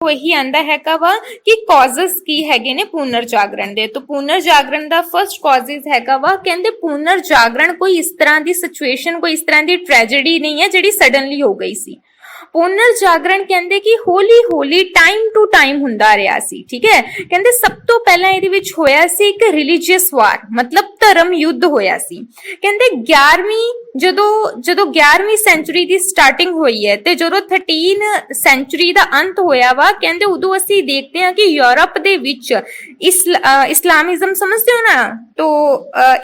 ਇਹੀ ਆਂਦਾ ਹੈਗਾ ਵਾ ਕਿ ਕਾਜ਼ਸ ਕੀ ਹੈਗੇ ਨੇ ਪੁਨਰ ਜਾਗਰਣ ਦੇ। ਤਾਂ ਪੁਨਰ ਜਾਗਰਣ ਦਾ ਫਰਸਟ ਕਾਜ਼ਸ ਹੈਗਾ ਵਾ, ਕਹਿੰਦੇ ਪੁਨਰ ਜਾਗਰਣ ਕੋਈ ਇਸ ਤਰ੍ਹਾਂ ਦੀ ਸਿਚੁਏਸ਼ਨ, ਕੋਈ ਇਸ ਤਰ੍ਹਾਂ ਦੀ ਟ੍ਰੈਜੇਡੀ ਨਹੀਂ ਹੈ ਜਿਹੜੀ ਸਡਨਲੀ ਹੋ ਗਈ ਸੀ। ਪੁਨਰ ਜਾਗਰਣ ਕਹਿੰਦੇ ਕਿ ਹੌਲੀ ਹੌਲੀ ਟਾਈਮ ਟੂ ਟਾਈਮ ਹੁੰਦਾ ਰਿਹਾ ਸੀ। ਠੀਕ ਹੈ, ਕਹਿੰਦੇ ਸਭ ਤੋਂ ਪਹਿਲਾਂ ਇਹਦੇ ਵਿੱਚ ਹੋਇਆ ਸੀ ਇੱਕ ਰਿਲੀਜੀਅਸ ਵਾਰ, ਮਤਲਬ ਧਰਮ ਯੁੱਧ ਹੋਇਆ ਸੀ। ਕਹਿੰਦੇ 11ਵੀਂ ਜਦੋਂ 11ਵੀਂ ਸੈਂਚੁਰੀ ਦੀ ਸਟਾਰਟਿੰਗ ਹੋਈ ਹੈ ਤੇ ਜਦੋਂ 13 ਸੈਂਚੁਰੀ ਦਾ ਅੰਤ ਹੋਇਆ ਵਾ, ਕਹਿੰਦੇ ਉਦੋਂ ਅਸੀਂ ਦੇਖਦੇ ਹਾਂ ਕਿ ਯੂਰਪ ਦੇ ਵਿੱਚ ਇਸਲਾਮਿਜ਼ਮ ਸਮਝਦੇ ਹੋ ਨਾ, ਤੋਂ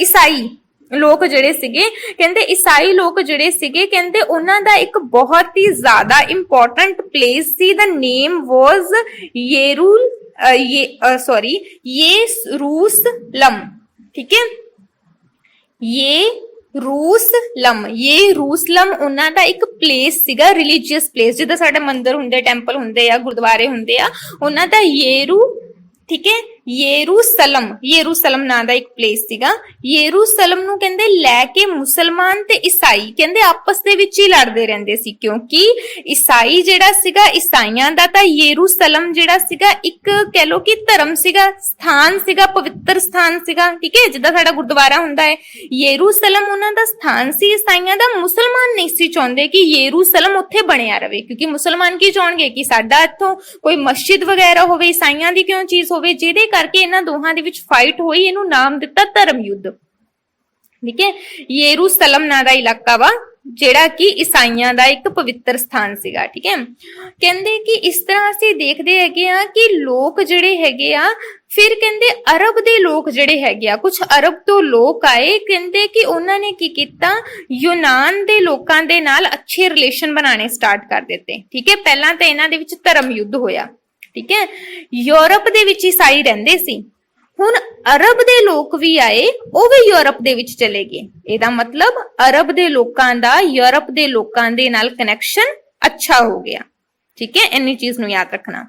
ਈਸਾਈ ਲੋਕ ਜਿਹੜੇ ਸੀਗੇ, ਕਹਿੰਦੇ ਈਸਾਈ ਲੋਕ ਜਿਹੜੇ ਸੀਗੇ, ਕਹਿੰਦੇ ਉਹਨਾਂ ਦਾ ਇੱਕ ਬਹੁਤ ਹੀ ਜ਼ਿਆਦਾ ਇੰਪੋਰਟੈਂਟ ਪਲੇਸ ਸੀ। ਦਾ ਨੇਮ ਵਾਜ਼ ਯਰੂਸ਼ਲਮ। ਠੀਕ ਹੈ, ਯਰੂਸ਼ਲਮ ਉਹਨਾਂ ਦਾ ਇੱਕ ਪਲੇਸ ਸੀਗਾ, ਰਿਲੀਜੀਅਸ ਪਲੇਸ, ਜਿੱਦਾਂ ਸਾਡੇ ਮੰਦਿਰ ਹੁੰਦੇ, ਟੈਂਪਲ ਹੁੰਦੇ ਆ, ਗੁਰਦੁਆਰੇ ਹੁੰਦੇ ਆ, ਉਹਨਾਂ ਦਾ ਠੀਕ ਹੈ, ਯਰੂਸ਼ਲਮ ਨਾਂ ਦਾ ਇੱਕ ਪਲੇਸ ਸੀਗਾ। ਯਰੂਸ਼ਲਮ ਨੂੰ ਕਹਿੰਦੇ ਲੈ ਕੇ ਮੁਸਲਮਾਨ ਤੇ ਈਸਾਈ ਕਹਿੰਦੇ ਆਪਸ ਦੇ ਵਿੱਚ ਹੀ ਲੜਦੇ ਰਹਿੰਦੇ ਸੀ, ਕਿਉਂਕਿ ਈਸਾਈ ਜਿਹੜਾ ਸੀਗਾ, ਈਸਾਈਆਂ ਦਾ ਤਾਂ ਯਰੂਸ਼ਲਮ ਜਿਹੜਾ ਸੀਗਾ ਇੱਕ ਕਹਿ ਲੋ ਕਿ ਧਰਮ ਸੀਗਾ, ਸਥਾਨ ਸੀਗਾ, ਪਵਿੱਤਰ ਸਥਾਨ ਸੀਗਾ। ਠੀਕ ਹੈ, ਜਿੱਦਾਂ ਸਾਡਾ ਗੁਰਦੁਆਰਾ ਹੁੰਦਾ ਹੈ, ਯਰੂਸ਼ਲਮ ਉਹਨਾਂ ਦਾ ਸਥਾਨ ਸੀ ਈਸਾਈਆਂ ਦਾ। ਮੁਸਲਮਾਨ ਨਹੀਂ ਸੀ ਚਾਹੁੰਦੇ ਕਿ ਯਰੂਸ਼ਲਮ ਉੱਥੇ ਬਣਿਆ ਰਵੇ, ਕਿਉਂਕਿ ਮੁਸਲਮਾਨ ਕੀ ਚਾਹਣਗੇ ਕਿ ਸਾਡਾ ਇੱਥੋਂ ਕੋਈ ਮਸਜਿਦ ਵਗੈਰਾ ਹੋਵੇ, ਈਸਾਈਆਂ ਦੀ ਕਿਉਂ ਚੀਜ਼ ਹੋਵੇ, ਜਿਹਦੇ ਕਰਕੇ ਇਹਨਾਂ ਦੋਹਾਂ ਦੇ ਵਿੱਚ ਫਾਈਟ ਹੋਈ। ਇਹਨੂੰ ਨਾਮ ਦਿੱਤਾ ਧਰਮ ਯੁੱਧ। ਠੀਕ ਹੈ, ਯਰੂਸ਼ਲਮ ਨਾਂ ਦਾ ਇਲਾਕਾ ਵਾ ਜਿਹੜਾ ਕਿ ਈਸਾਈਆਂ ਦਾ ਇੱਕ ਪਵਿੱਤਰ ਸਥਾਨ ਸੀਗਾ। ਠੀਕ ਹੈ, ਕਹਿੰਦੇ ਕਿ ਇਸ ਤਰ੍ਹਾਂ ਅਸੀਂ ਦੇਖਦੇ ਹੈਗੇ ਆ ਕਿ ਲੋਕ ਜਿਹੜੇ ਹੈਗੇ ਆ, ਫਿਰ ਕਹਿੰਦੇ ਅਰਬ ਦੇ ਲੋਕ ਜਿਹੜੇ ਹੈਗੇ ਆ, ਕੁਝ ਅਰਬ ਤੋਂ ਲੋਕ ਆਏ, ਕਹਿੰਦੇ ਕਿ ਉਹਨਾਂ ਨੇ ਕੀ ਕੀਤਾ, ਯੂਨਾਨ ਦੇ ਲੋਕਾਂ ਦੇ ਨਾਲ ਅੱਛੇ ਰਿਲੇਸ਼ਨ ਬਣਾਉਣੇ ਸਟਾਰਟ ਕਰ ਦਿੱਤੇ। ਠੀਕ ਹੈ, ਪਹਿਲਾਂ ਤਾਂ ਇਹਨਾਂ ਦੇ ਵਿੱਚ ਧਰਮ ਯੁੱਧ ਹੋਇਆ। ਠੀਕ ਹੈ, ਯੂਰਪ ਦੇ ਵਿੱਚ ਈਸਾਈ ਰਹਿੰਦੇ ਸੀ, ਹੁਣ ਅਰਬ ਦੇ ਲੋਕ ਵੀ ਆਏ, ਉਹ ਵੀ ਯੂਰਪ ਦੇ ਵਿੱਚ ਚਲੇ ਗਏ। ਇਹਦਾ ਮਤਲਬ ਅਰਬ ਦੇ ਲੋਕਾਂ ਦਾ ਯੂਰਪ ਦੇ ਲੋਕਾਂ ਦੇ ਨਾਲ ਕਨੈਕਸ਼ਨ ਅੱਛਾ ਹੋ ਗਿਆ। ਠੀਕ ਹੈ, ਇੰਨੀ ਚੀਜ਼ ਨੂੰ ਯਾਦ ਰੱਖਣਾ,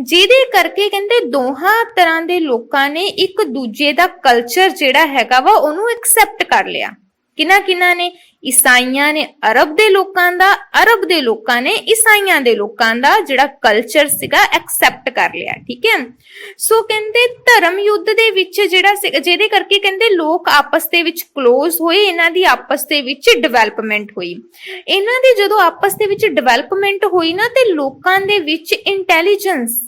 ਜਿਹਦੇ ਕਰਕੇ ਕਹਿੰਦੇ ਦੋਹਾਂ ਤਰ੍ਹਾਂ ਦੇ ਲੋਕਾਂ ਨੇ ਇੱਕ ਦੂਜੇ ਦਾ ਕਲਚਰ ਜਿਹੜਾ ਹੈਗਾ ਵਾ ਉਹਨੂੰ ਐਕਸੈਪਟ ਕਰ ਲਿਆ। ਕਿਹਨਾਂ ਨੇ? ਈਸਾਈਆਂ ਨੇ ਅਰਬ ਦੇ ਲੋਕਾਂ ਦਾ, ਅਰਬ ਦੇ ਲੋਕਾਂ ਨੇ ਈਸਾਈਆਂ ਦੇ ਲੋਕਾਂ ਦਾ ਜਿਹੜਾ ਕਲਚਰ ਸੀਗਾ ਐਕਸੈਪਟ ਕਰ ਲਿਆ। ਠੀਕ ਹੈ, ਸੋ ਕਹਿੰਦੇ ਧਰਮ ਯੁੱਧ ਦੇ ਵਿੱਚ ਜਿਹੜਾ ਜਿਹਦੇ ਕਰਕੇ ਕਹਿੰਦੇ ਲੋਕ ਆਪਸ ਦੇ ਵਿੱਚ ਕਲੋਜ਼ ਹੋਏ, ਇਹਨਾਂ ਦੀ ਆਪਸ ਦੇ ਵਿੱਚ ਡਿਵੈਲਪਮੈਂਟ ਹੋਈ। ਇਹਨਾਂ ਦੀ ਜਦੋਂ ਆਪਸ ਦੇ ਵਿੱਚ ਡਿਵੈਲਪਮੈਂਟ ਹੋਈ ਨਾ, ਤੇ ਲੋਕਾਂ ਦੇ ਵਿੱਚ ਇੰਟੈਲੀਜੈਂਸ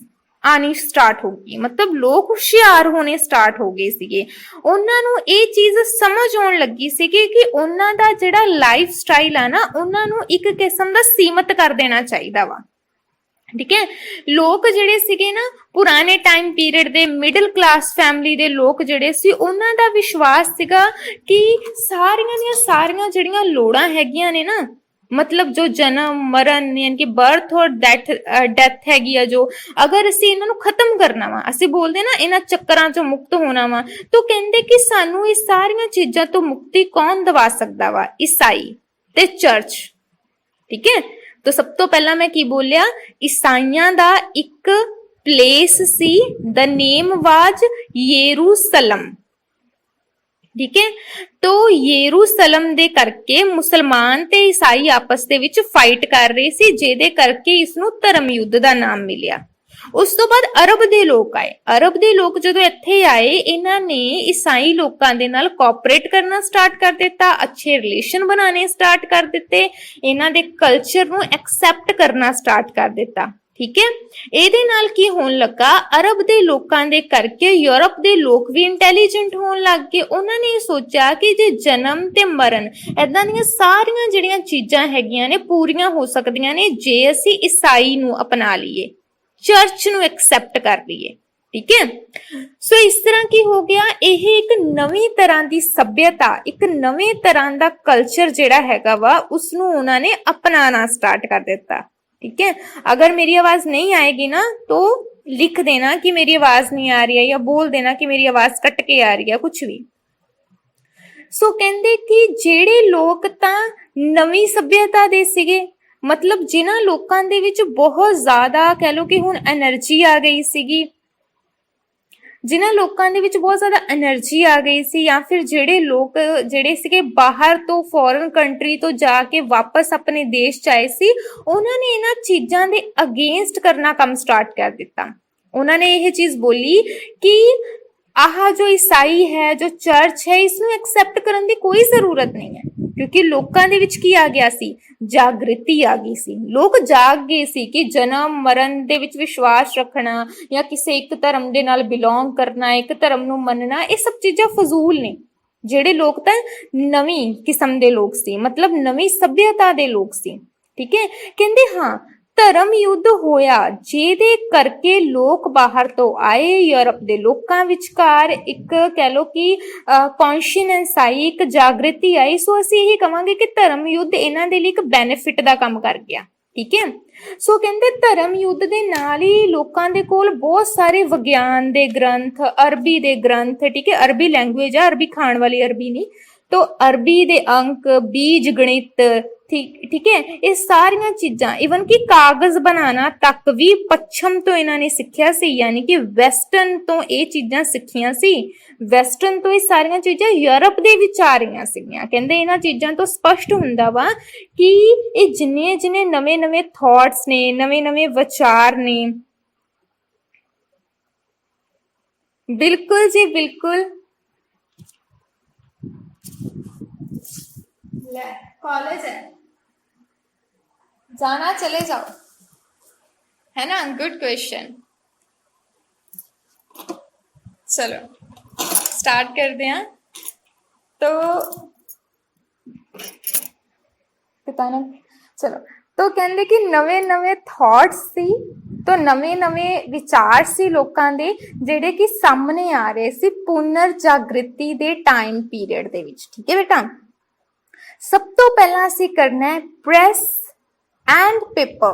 ਆਣੀ ਸਟਾਰਟ ਹੋ ਗਈ, ਮਤਲਬ ਲੋਕ ਹੁਸ਼ਿਆਰ ਹੋਣੇ ਸਟਾਰਟ ਹੋ ਗਏ ਸੀਗੇ। ਉਹਨਾਂ ਨੂੰ ਇਹ ਚੀਜ਼ ਸਮਝ ਆਉਣ ਲੱਗੀ ਸੀਗੀ ਕਿ ਉਹਨਾਂ ਦਾ ਜਿਹੜਾ ਲਾਈਫ ਸਟਾਈਲ ਆ ਨਾ, ਉਹਨਾਂ ਨੂੰ ਇੱਕ ਕਿਸਮ ਦਾ ਸੀਮਤ ਕਰ ਦੇਣਾ ਚਾਹੀਦਾ ਵਾ। ਠੀਕ ਹੈ, ਲੋਕ ਜਿਹੜੇ ਸੀਗੇ ਨਾ ਪੁਰਾਣੇ ਟਾਈਮ ਪੀਰੀਅਡ ਦੇ ਮਿਡਲ ਕਲਾਸ ਫੈਮਿਲੀ ਦੇ ਲੋਕ ਜਿਹੜੇ ਸੀ, ਉਹਨਾਂ ਦਾ ਵਿਸ਼ਵਾਸ ਸੀਗਾ ਕਿ ਸਾਰੀਆਂ ਦੀਆਂ ਸਾਰੀਆਂ ਜਿਹੜੀਆਂ ਲੋੜਾਂ ਹੈਗੀਆਂ ਨੇ ਨਾ, ਮਤਲਬ ਜੋ ਜਨਮ ਮਰਨ ਯਾਨੀ ਕਿ ਬਰਥ ਔਰ ਡੈਥ ਹੈਗੀ ਆ, ਜੋ ਅਗਰ ਅਸੀਂ ਇਹਨਾਂ ਨੂੰ ਖਤਮ ਕਰਨਾ ਵਾ, ਅਸੀਂ ਬੋਲਦੇ ਨਾ ਇਹਨਾਂ ਚੱਕਰਾਂ ਚੋਂ ਮੁਕਤ ਹੋਣਾ ਵਾ, ਤਾਂ ਕਹਿੰਦੇ ਕਿ ਸਾਨੂੰ ਇਹ ਸਾਰੀਆਂ ਚੀਜ਼ਾਂ ਤੋਂ ਮੁਕਤੀ ਕੌਣ ਦਿਵਾ ਸਕਦਾ ਵਾ? ਈਸਾਈ ਤੇ ਚਰਚ। ਠੀਕ ਹੈ, ਤਾਂ ਸਭ ਤੋਂ ਪਹਿਲਾਂ ਮੈਂ ਕੀ ਬੋਲਿਆ, ਈਸਾਈਆਂ ਦਾ ਇੱਕ ਪਲੇਸ ਸੀ, ਦਾ ਨੇਮ ਵਾਜ ਯਰੂਸ਼ਲਮ। ਠੀਕ ਹੈ, ਤੋ ਯਰੂਸ਼ਲਮ ਦੇ ਕਰਕੇ ਮੁਸਲਮਾਨ ਤੇ ਈਸਾਈ ਆਪਸ ਦੇ ਵਿੱਚ ਫਾਈਟ ਕਰ ਰਹੇ ਸੀ, ਜਿਹਦੇ ਕਰਕੇ ਇਸ ਨੂੰ ਧਰਮ ਯੁੱਧ ਦਾ ਨਾਮ ਮਿਲਿਆ। ਉਸ ਤੋਂ ਬਾਅਦ ਅਰਬ ਦੇ ਲੋਕ ਆਏ। ਅਰਬ ਦੇ ਲੋਕ ਜਦੋਂ ਇੱਥੇ ਆਏ, ਇਹਨਾਂ ਨੇ ਈਸਾਈ ਲੋਕਾਂ ਦੇ ਨਾਲ ਕੋਆਪਰੇਟ ਕਰਨਾ ਸਟਾਰਟ ਕਰ ਦਿੱਤਾ, ਅੱਛੇ ਰਿਲੇਸ਼ਨ ਬਣਾਉਣੇ ਸਟਾਰਟ ਕਰ ਦਿੱਤੇ, ਇਹਨਾਂ ਦੇ ਕਲਚਰ ਨੂੰ ਐਕਸੈਪਟ ਕਰਨਾ ਸਟਾਰਟ ਕਰ ਦਿੱਤਾ। ਠੀਕ ਹੈ, ਇਹਦੇ ਨਾਲ ਕੀ ਹੋਣ ਲੱਗਾ, ਅਰਬ ਦੇ ਲੋਕਾਂ ਦੇ ਕਰਕੇ ਯੂਰਪ ਦੇ ਲੋਕ ਵੀ ਇੰਟੈਲੀਜੈਂਟ ਹੋਣ ਲੱਗ ਗਏ। ਉਹਨਾਂ ਨੇ ਸੋਚਿਆ ਕਿ ਜੇ ਜਨਮ ਤੇ ਮਰਨ ਏਦਾਂ ਦੀਆਂ ਸਾਰੀਆਂ ਜਿਹੜੀਆਂ ਚੀਜ਼ਾਂ ਹੈਗੀਆਂ ਨੇ ਪੂਰੀਆਂ ਹੋ ਸਕਦੀਆਂ ਨੇ ਜੇ ਅਸੀਂ ਈਸਾਈ ਨੂੰ ਅਪਣਾ ਲਈਏ, ਚਰਚ ਨੂੰ ਐਕਸੈਪਟ ਕਰ ਲਈਏ। ਠੀਕ ਹੈ, ਸੋ ਇਸ ਤਰ੍ਹਾਂ ਕੀ ਹੋ ਗਿਆ, ਇਹ ਇੱਕ ਨਵੀਂ ਤਰ੍ਹਾਂ ਦੀ ਸੱਭਿਅਤਾ, ਇੱਕ ਨਵੇਂ ਤਰ੍ਹਾਂ ਦਾ ਕਲਚਰ ਜਿਹੜਾ ਹੈਗਾ ਵਾ, ਉਸਨੂੰ ਉਹਨਾਂ ਨੇ ਅਪਣਾਣਾ ਸਟਾਰਟ ਕਰ ਦਿੱਤਾ। ठीक है, अगर मेरी आवाज नहीं आएगी ना तो लिख देना कि मेरी आवाज नहीं आ रही है, या बोल देना कि मेरी आवाज कट के आ रही है, कुछ भी। सो कहंदे कि जेड़े लोग तां नवीं सभ्यता दे सीगे, मतलब जिन्हां लोकां दे विच बहुत ज्यादा कह लो कि हुण एनर्जी आ गई सीगी, ਜਿਨ੍ਹਾਂ ਲੋਕਾਂ ਦੇ ਵਿੱਚ ਬਹੁਤ ਜ਼ਿਆਦਾ એનર્ਜੀ ਆ ਗਈ ਸੀ, ਜਾਂ ਫਿਰ ਜਿਹੜੇ ਲੋਕ ਜਿਹੜੇ ਸੀਗੇ ਬਾਹਰ ਤੋਂ ਫੋਰਨ ਕੰਟਰੀ ਤੋਂ ਜਾ ਕੇ ਵਾਪਸ ਆਪਣੇ ਦੇਸ਼ 'ਚ ਆਏ ਸੀ, ਉਹਨਾਂ ਨੇ ਇਹਨਾਂ ਚੀਜ਼ਾਂ ਦੇ ਅਗੇਂਸਟ ਕਰਨਾ ਕੰਮ ਸਟਾਰਟ ਕਰ ਦਿੱਤਾ। ਉਹਨਾਂ ਨੇ ਇਹ ਚੀਜ਼ ਬੋਲੀ ਕਿ ਆਹ ਜੋ ਈਸਾਈ ਹੈ, ਜੋ ਚਰਚ ਹੈ, ਇਸ ਨੂੰ ਐਕਸੈਪਟ ਕਰਨ ਦੀ ਕੋਈ ਜ਼ਰੂਰਤ ਨਹੀਂ ਹੈ, ਕਿਉਂਕਿ ਲੋਕਾਂ ਦੇ ਵਿੱਚ ਕੀ ਆ ਗਿਆ ਸੀ, ਜਾਗ੍ਰਿਤੀ ਆ ਗਈ ਸੀ। ਲੋਕ ਜਾਗ ਗਏ ਸੀ ਕਿ ਜਨਮ ਮਰਨ ਦੇ ਵਿੱਚ ਵਿਸ਼ਵਾਸ ਰੱਖਣਾ ਜਾਂ ਕਿਸੇ ਇੱਕ ਧਰਮ ਦੇ ਨਾਲ ਬਿਲੋਂਗ ਕਰਨਾ, ਇੱਕ ਧਰਮ ਨੂੰ ਮੰਨਣਾ, ਇਹ ਸਭ ਚੀਜ਼ਾਂ ਫਜ਼ੂਲ ਨੇ। ਜਿਹੜੇ ਲੋਕ ਤਾਂ ਨਵੀਂ ਕਿਸਮ ਦੇ ਲੋਕ ਸੀ, ਮਤਲਬ ਨਵੀਂ ਸਭਿਅਤਾ ਦੇ ਲੋਕ ਸੀ, ਠੀਕ ਹੈ। ਕਹਿੰਦੇ ਹਾਂ ਧਰਮ ਯੁੱਧ ਹੋਇਆ, ਜਿਹਦੇ ਕਰਕੇ ਲੋਕ ਬਾਹਰ ਤੋਂ ਆਏ, ਯੂਰਪ ਦੇ ਲੋਕਾਂ ਵਿਚਕਾਰ ਇੱਕ ਕਹਿ ਲਓ ਕਿ ਕੌਨਸ਼ੀਅਸ ਆਈ, ਇੱਕ ਜਾਗ੍ਰਿਤੀ ਆਈ। ਸੋ ਅਸੀਂ ਇਹੀ ਕਵਾਂਗੇ ਕਿ ਧਰਮ ਯੁੱਧ ਇਹਨਾਂ ਦੇ ਲਈ ਇੱਕ ਬੈਨੀਫਿਟ ਦਾ ਕੰਮ ਕਰ ਗਿਆ, ਠੀਕ ਹੈ। ਸੋ ਕਹਿੰਦੇ ਧਰਮ ਯੁੱਧ ਦੇ ਨਾਲ ਹੀ ਲੋਕਾਂ ਦੇ ਕੋਲ ਬਹੁਤ ਸਾਰੇ ਵਿਗਿਆਨ ਦੇ ਗ੍ਰੰਥ, ਅਰਬੀ ਦੇ ਗ੍ਰੰਥ, ਠੀਕ ਹੈ, ਅਰਬੀ ਲੈਂਗੁਏਜ ਆ, ਅਰਬੀ ਖਾਣ ਵਾਲੀ ਅਰਬੀ ਨਹੀਂ, तो अरबी दे अंक, बीज गणित, ठीक है, ये सारियां चीजां, इवन कि कागज बनाना तक भी पच्छम तो इन्हां ने सिक्ख्या सी, यानी कि वैसटर्न तो ये चीजां सिक्खियां सी। वैसटर्न तो ये सारियां चीजां यूरोप दे विच आ रहीआं सीगीआं। कहंदे इन्हां चीजां तो स्पष्ट हुंदा वा कि ये जिन्ने जिन्ने नवे नवे थॉट्स ने, नवे नवे विचार ने, बिल्कुल जी बिल्कुल। कॉलेज है, जाना चले जाओ, है ना, गुड क्वेश्चन। चलो स्टार्ट करते हैं। तो पता नहीं, चलो तो कहते कि नवे नवे थॉट्स सी, तो नवे नवे विचार सी लोकां दे जिहड़े कि सामने आ रहे सी पुनर जागृति दे टाइम पीरियड दे विच, ठीक है बेटा। सब तो पहला असी करना है प्रेस एंड पेपर।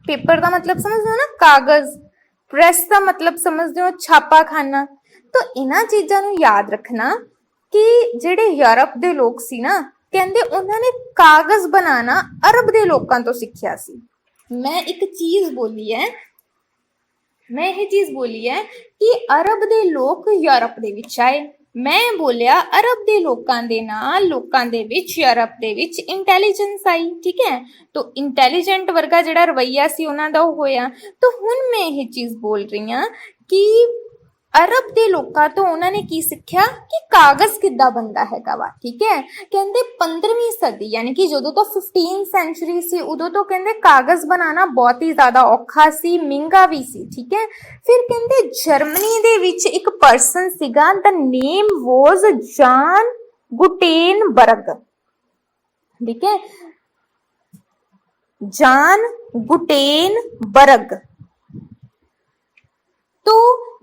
पेपर का मतलब समझते हो ना, कागज, प्रेस का मतलब समझते हो छापा खाना। तो इन्हां चीज़ां नूं याद रखना कि जिहड़े यूरोप दे लोग सी ना, कहंदे उन्हां ने कागज बनाना अरब दे लोकां तो सिक्ख्या सी। मैं एक चीज़ बोली है, मैं यह चीज़ बोली है कि अरब दे लोग यूरोप दे विच आए। मैं बोलिया अरब दे लोकां दे नाल लोकां दे विच यूरोप दे विच इंटैलीजेंस आई, ठीक है। तो इंटैलीजेंट वर्गा जिहड़ा रवैया सी उन्हां दा होया। तो हुण मैं यह चीज़ बोल रही हां कि अरब दे लोकां तो उन्हां ने की सिक्ख्या कि कागज किद्दां बनदा हैगा वा, ठीक है। कहंदे 15वीं सदी यानी कि जदों तो 15 सेंचुरी सी, उदों तो कहंदे कागज बनाना बहुत ही ज्यादा औखा सी, महंगा भी सी, ठीक है। फिर कहंदे जर्मनी दे विच एक पर्सन सीगा, the name was John Gutenberg, ठीक है, जॉन गुटेनबर्ग। तो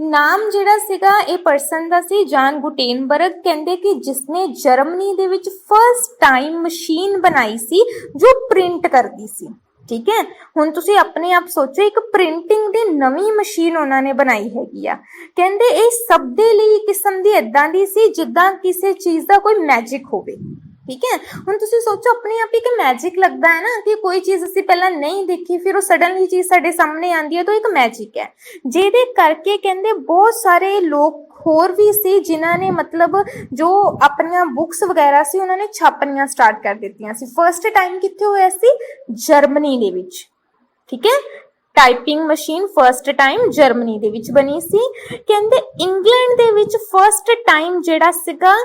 नाम जिहड़ा सीगा ए पर्सन दा सी जॉन गुटेनबर्ग। कहंदे कि जिसने जर्मनी दे विच फर्स्ट टाइम मशीन बनाई सी जो प्रिंट करदी सी, ठीक है। हुण तुसीं अपने आप सोचो, एक प्रिंटिंग दी नवीं मशीन उन्हां ने बनाई हैगी आ। कहंदे इह सब दे लई किस्म दी इदां दी सी जिद्दां किसी चीज़ दा कोई मैजिक होवे, ठीक है। हुण तुसीं सोचो अपने आप ही कि मैजिक लगता है ना, कि कोई चीज़ असीं पहलां नहीं देखी, फिर वो सडनली चीज़ साडे सामने आंदी है, तो एक मैजिक है। जिहदे करके कहंदे बहुत सारे लोग होर भी सी जिन्हां ने मतलब जो अपनियां बुक्स वगैरह सी उन्हां ने छापनियां स्टार्ट कर दित्तियां सी। फर्स्ट टाइम कित्थे होया सी? जर्मनी दे विच, ठीक है। Typing machine first time Germany दे विच बनी सी। कहंदे इंग्लैंड दे विच फर्स्ट टाइम जिहड़ा सीगा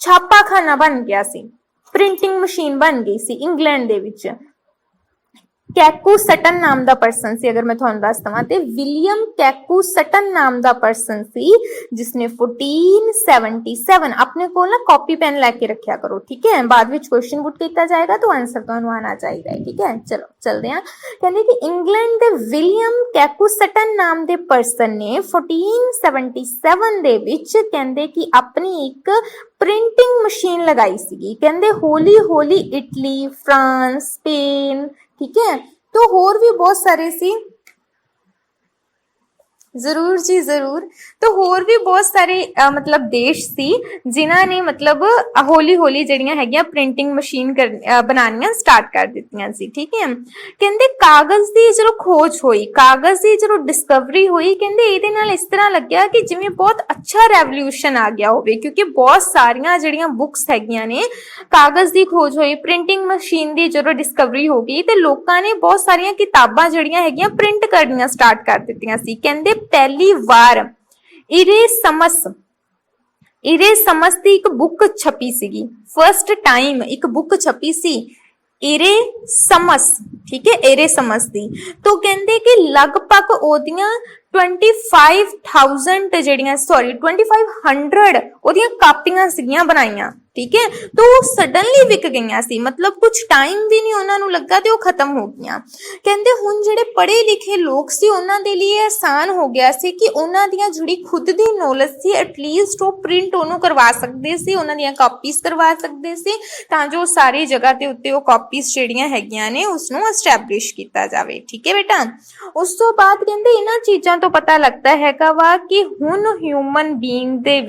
छापाखाना बन गया सी, प्रिंटिंग मशीन बन गई सी इंग्लैंड दे विच। कैकू सटन नाम दा पर्सन सी, अगर मैं तुहानू दस दवां ते विलियम कैकू सटन नाम दा पर्सन सी, जिसने 1477 अपने कोल ना कॉपी पेन लैके रखिया करो, ठीक है। बाद विच क्वेश्चन पुट कीता जाएगा तो आंसर तुहानू आना चाहिए, ठीक है। चलो चलदे हां। कहंदे कि इंग्लैंड दे विलियम कैकू सटन नाम दे पर्सन ने 1477 दे विच कहंदे कि अपनी एक प्रिंटिंग मशीन लगाई सीगी। कहंदे हौली हौली इटली, फ्रांस, स्पेन, ठीक है, तो होर भी बहुत सारे सी ਜ਼ਰੂਰ ਜੀ ਜ਼ਰੂਰ। ਤਾਂ ਹੋਰ ਵੀ ਬਹੁਤ ਸਾਰੇ ਮਤਲਬ ਦੇਸ਼ ਸੀ ਜਿਨ੍ਹਾਂ ਨੇ ਮਤਲਬ ਹੌਲੀ ਹੌਲੀ ਜਿਹੜੀਆਂ ਹੈਗੀਆਂ ਪ੍ਰਿੰਟਿੰਗ ਮਸ਼ੀਨ ਬਣਾਉਣੀਆਂ ਸਟਾਰਟ ਕਰ ਦਿੱਤੀਆਂ ਸੀ। ਠੀਕ ਹੈ, ਕਹਿੰਦੇ ਕਾਗਜ਼ ਦੀ ਜਦੋਂ ਖੋਜ ਹੋਈ, ਕਾਗਜ਼ ਦੀ ਜਦੋਂ ਡਿਸਕਵਰੀ ਹੋਈ, ਕਹਿੰਦੇ ਇਹਦੇ ਨਾਲ ਇਸ ਤਰ੍ਹਾਂ ਲੱਗਿਆ ਕਿ ਜਿਵੇਂ ਬਹੁਤ ਅੱਛਾ ਰੈਵੋਲੂਸ਼ਨ ਆ ਗਿਆ ਹੋਵੇ, ਕਿਉਂਕਿ ਬਹੁਤ ਸਾਰੀਆਂ ਜਿਹੜੀਆਂ ਬੁੱਕਸ ਹੈਗੀਆਂ ਨੇ, ਕਾਗਜ਼ ਦੀ ਖੋਜ ਹੋਈ, ਪ੍ਰਿੰਟਿੰਗ ਮਸ਼ੀਨ ਦੀ ਜਦੋਂ ਡਿਸਕਵਰੀ ਹੋ ਗਈ ਤੇ ਲੋਕਾਂ ਨੇ ਬਹੁਤ ਸਾਰੀਆਂ ਕਿਤਾਬਾਂ ਜਿਹੜੀਆਂ ਹੈਗੀਆਂ ਪ੍ਰਿੰਟ ਕਰਨੀਆਂ ਸਟਾਰਟ ਕਰ ਦਿੱਤੀਆਂ ਸੀ। ਕਹਿੰਦੇ ਪਹਿਲੀ ਵਾਰ ਇਰੇਸਮਸ ਦੀ ਇੱਕ ਬੁੱਕ ਛਪੀ ਸੀਗੀ, ਫਸਟ ਟਾਈਮ ਇੱਕ ਬੁੱਕ ਛਪੀ ਸੀ ਇਰੇਸਮਸ। ਠੀਕ ਹੈ, ਇਰੇਸਮਸ ਦੀ। ਤਾਂ ਕਹਿੰਦੇ ਕਿ ਲਗਭਗ ਉਹਦੀਆਂ 25,000 ਜਿਹੜੀਆਂ 2500 ਉਹਦੀਆਂ ਕਾਪੀਆਂ ਸੀਗੀਆਂ ਬਣਾਈਆਂ। ਠੀਕ ਹੈ, ਤਾਂ ਉਹ ਸਡਨਲੀ ਵਿਕ ਗਈਆਂ ਸੀ, ਮਤਲਬ ਕੁਝ ਟਾਈਮ ਵੀ ਨਹੀਂ ਉਹਨਾਂ ਨੂੰ ਲੱਗਾ ਤੇ ਉਹ ਖਤਮ ਹੋ ਗਈਆਂ। ਕਹਿੰਦੇ ਹੁਣ ਜਿਹੜੇ ਪੜ੍ਹੇ ਲਿਖੇ ਲੋਕ ਸੀ ਉਹਨਾਂ ਦੇ ਲਈ ਆਸਾਨ ਹੋ ਗਿਆ ਸੀ ਕਿ ਉਹਨਾਂ ਦੀਆਂ ਜਿਹੜੀ ਖੁਦ ਦੀ ਨੌਲੇਜ ਸੀ ਐਟਲੀਸਟ ਉਹ ਪ੍ਰਿੰਟ ਉਹਨੂੰ ਕਰਵਾ ਸਕਦੇ ਸੀ, ਉਹਨਾਂ ਦੀਆਂ ਕਾਪੀਜ਼ ਕਰਵਾ ਸਕਦੇ ਸੀ, ਤਾਂ ਜੋ ਸਾਰੀ ਜਗ੍ਹਾ ਦੇ ਉੱਤੇ ਉਹ ਕਾਪੀਜ਼ ਜਿਹੜੀਆਂ ਹੈਗੀਆਂ ਨੇ ਉਸਨੂੰ ਐਸਟੈਬਲਿਸ਼ ਕੀਤਾ ਜਾਵੇ। ਠੀਕ ਹੈ ਬੇਟਾ, ਉਸ ਤੋਂ ਬਾਅਦ ਕਹਿੰਦੇ ਇਹਨਾਂ ਚੀਜ਼ਾਂ ਤੋਂ ਪਤਾ ਲੱਗਦਾ ਹੈਗਾ ਵਾ ਕਿ ਹੁਣ ਹਿਊਮਨ ਬੀਇੰਗ ਦੇ